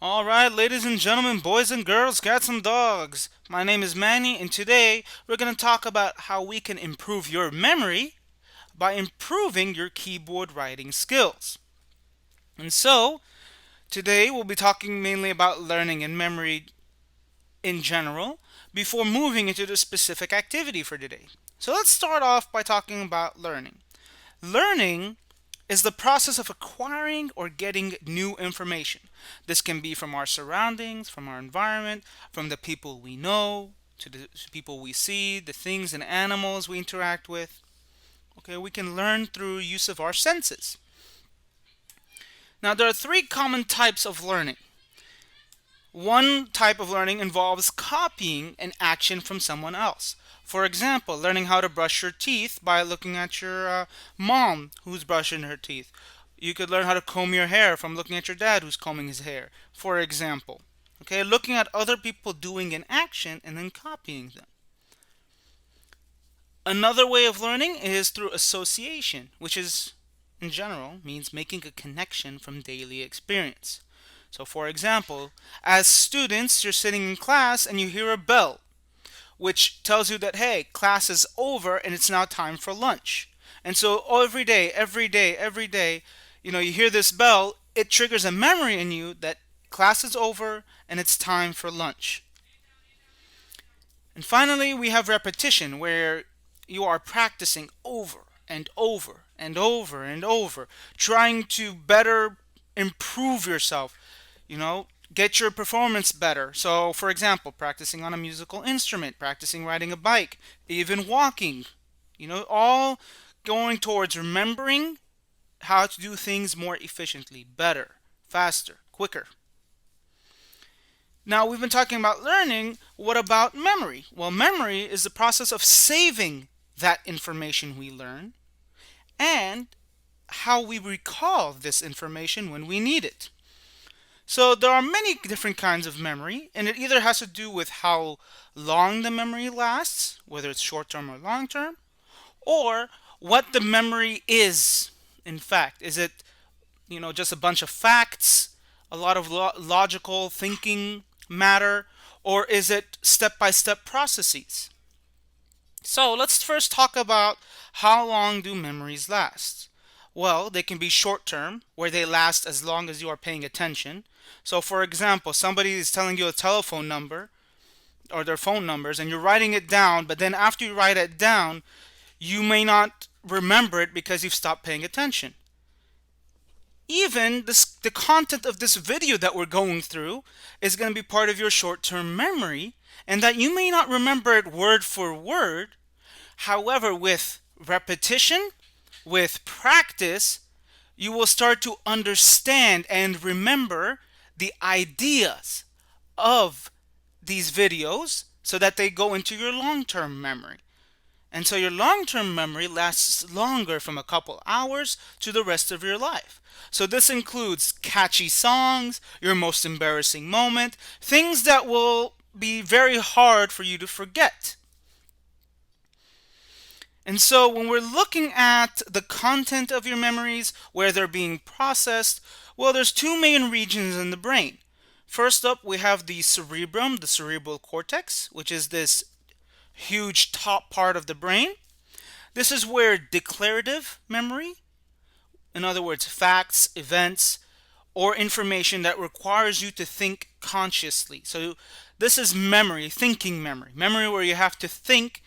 All right, ladies and gentlemen, boys and girls, cats and dogs. My name is Manny, and today we're going to talk about how we can improve your memory by improving your keyboard writing skills. And so, today we'll be talking mainly about learning and memory in general before moving into the specific activity for today. So, let's start off by talking about learning. Learning is the process of acquiring or getting new information. This can be from our surroundings, from our environment, from the people we know, to the people we see, the things and animals we interact with. Okay, we can learn through use of our senses. Now, there are three common types of learning. One type of learning involves copying an action from someone else. For example, learning how to brush your teeth by looking at your mom who's brushing her teeth. You could learn how to comb your hair from looking at your dad who's combing his hair, for example. Okay, looking at other people doing an action and then copying them. Another way of learning is through association, which is, in general, means making a connection from daily experience. So, for example, as students, you're sitting in class and you hear a bell, which tells you that, hey, class is over and it's now time for lunch. And so, every day, you hear this bell, it triggers a memory in you that class is over and it's time for lunch. And finally, we have repetition, where you are practicing over and over and over and over, trying to better improve yourself, get your performance better. So, for example, practicing on a musical instrument, practicing riding a bike, even walking, all going towards remembering how to do things more efficiently, better, faster, quicker. Now, we've been talking about learning. What about memory? Well, memory is the process of saving that information we learn and how we recall this information when we need it. So, there are many different kinds of memory, and it either has to do with how long the memory lasts, whether it's short term or long term, or what the memory is. In fact, is it, just a bunch of facts, a lot of logical thinking matter, or is it step by step processes? So let's first talk about how long do memories last. Well, they can be short term, where they last as long as you are paying attention. So, for example, somebody is telling you a telephone number or their phone numbers, and you're writing it down, but then after you write it down, you may not remember it because you've stopped paying attention. Even the content of this video that we're going through is going to be part of your short-term memory, and that you may not remember it word for word. However, with repetition, with practice, you will start to understand and remember the ideas of these videos so that they go into your long-term memory. And so your long-term memory lasts longer, from a couple hours to the rest of your life. So this includes catchy songs, your most embarrassing moment, things that will be very hard for you to forget. And so when we're looking at the content of your memories, where they're being processed, well, there's two main regions in the brain. First up, we have the cerebrum, the cerebral cortex, which is this huge top part of the brain. This is where declarative memory, in other words, facts, events, or information that requires you to think consciously. So this is memory, thinking memory, memory where you have to think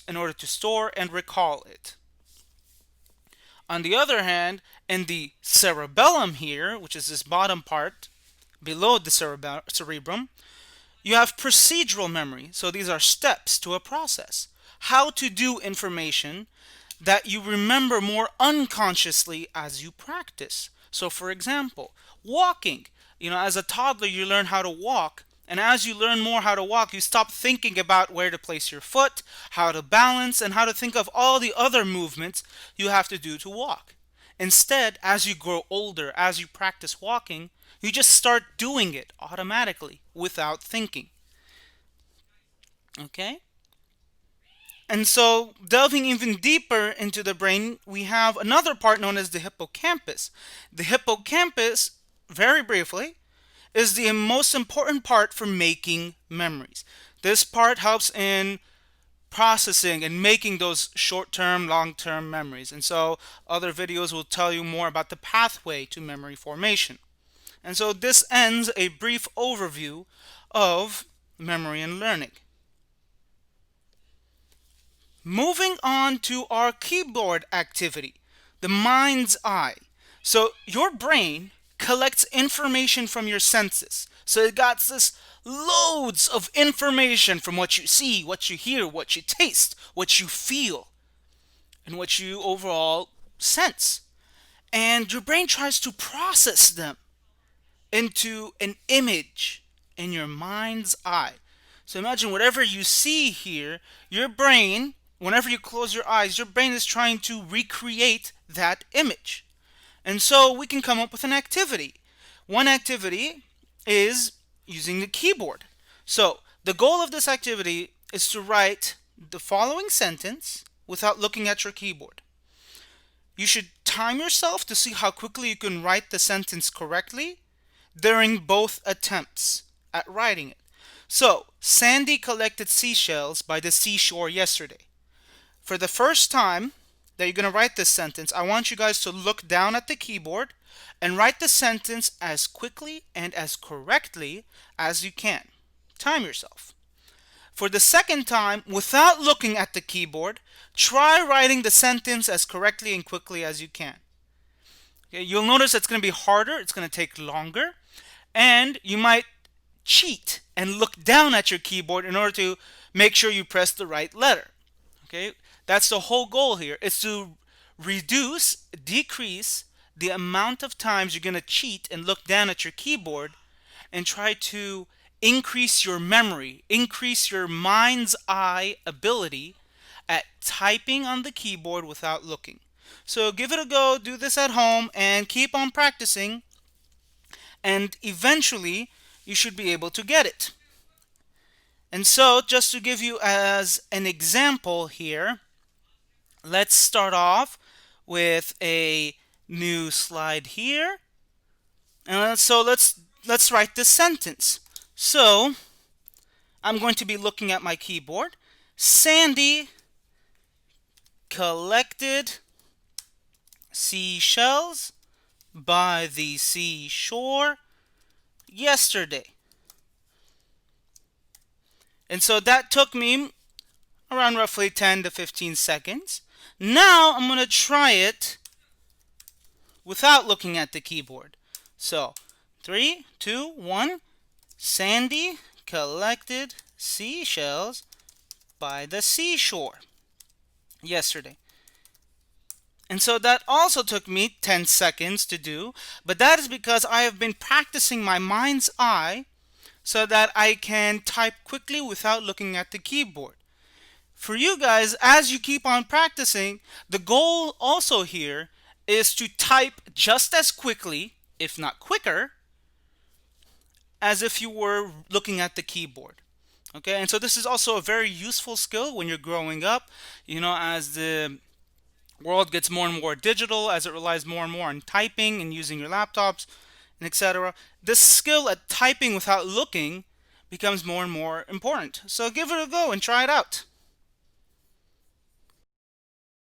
in order to store and recall it. On the other hand, in the cerebellum here, which is this bottom part below the cerebrum, you have procedural memory. So these are steps to a process. How to do information that you remember more unconsciously as you practice. So for example, walking. As a toddler, you learn how to walk. And as you learn more how to walk, you stop thinking about where to place your foot, how to balance, and how to think of all the other movements you have to do to walk. Instead, as you grow older, as you practice walking, you just start doing it automatically without thinking. Okay? And so, delving even deeper into the brain, we have another part known as the hippocampus. The hippocampus, very briefly, is the most important part for making memories. This part helps in processing and making those short-term, long-term memories. And so other videos will tell you more about the pathway to memory formation. And so this ends a brief overview of memory and learning. Moving on to our keyboard activity, the mind's eye. So your brain collects information from your senses. So it got this loads of information from what you see, what you hear, what you taste, what you feel, and what you overall sense. And your brain tries to process them into an image in your mind's eye. So imagine whatever you see here, your brain, whenever you close your eyes, your brain is trying to recreate that image. And so we can come up with an activity. One activity is using the keyboard. So the goal of this activity is to write the following sentence without looking at your keyboard. You should time yourself to see how quickly you can write the sentence correctly during both attempts at writing it. So, Sandy collected seashells by the seashore yesterday. For the first time that you're going to write this sentence, I want you guys to look down at the keyboard and write the sentence as quickly and as correctly as you can. Time yourself. For the second time, without looking at the keyboard, try writing the sentence as correctly and quickly as you can. Okay, you'll notice it's going to be harder, it's going to take longer, and you might cheat and look down at your keyboard in order to make sure you press the right letter. Okay, that's the whole goal here, is to decrease the amount of times you're going to cheat and look down at your keyboard and try to increase your memory, increase your mind's eye ability at typing on the keyboard without looking. So give it a go, do this at home, and keep on practicing, and eventually you should be able to get it. And so, just to give you as an example here, let's start off with a new slide here. And so let's write this sentence. So I'm going to be looking at my keyboard. Sandy collected seashells by the seashore yesterday. And so that took me around roughly 10 to 15 seconds. Now I'm going to try it without looking at the keyboard. So 3, 2, 1. Sandy collected seashells by the seashore yesterday. And so that also took me 10 seconds to do, but that is because I have been practicing my mind's eye so that I can type quickly without looking at the keyboard. For you guys, as you keep on practicing, the goal also here is to type just as quickly, if not quicker, as if you were looking at the keyboard. Okay, and so this is also a very useful skill when you're growing up, as the world gets more and more digital, as it relies more and more on typing and using your laptops, and etc. This skill at typing without looking becomes more and more important. So give it a go and try it out.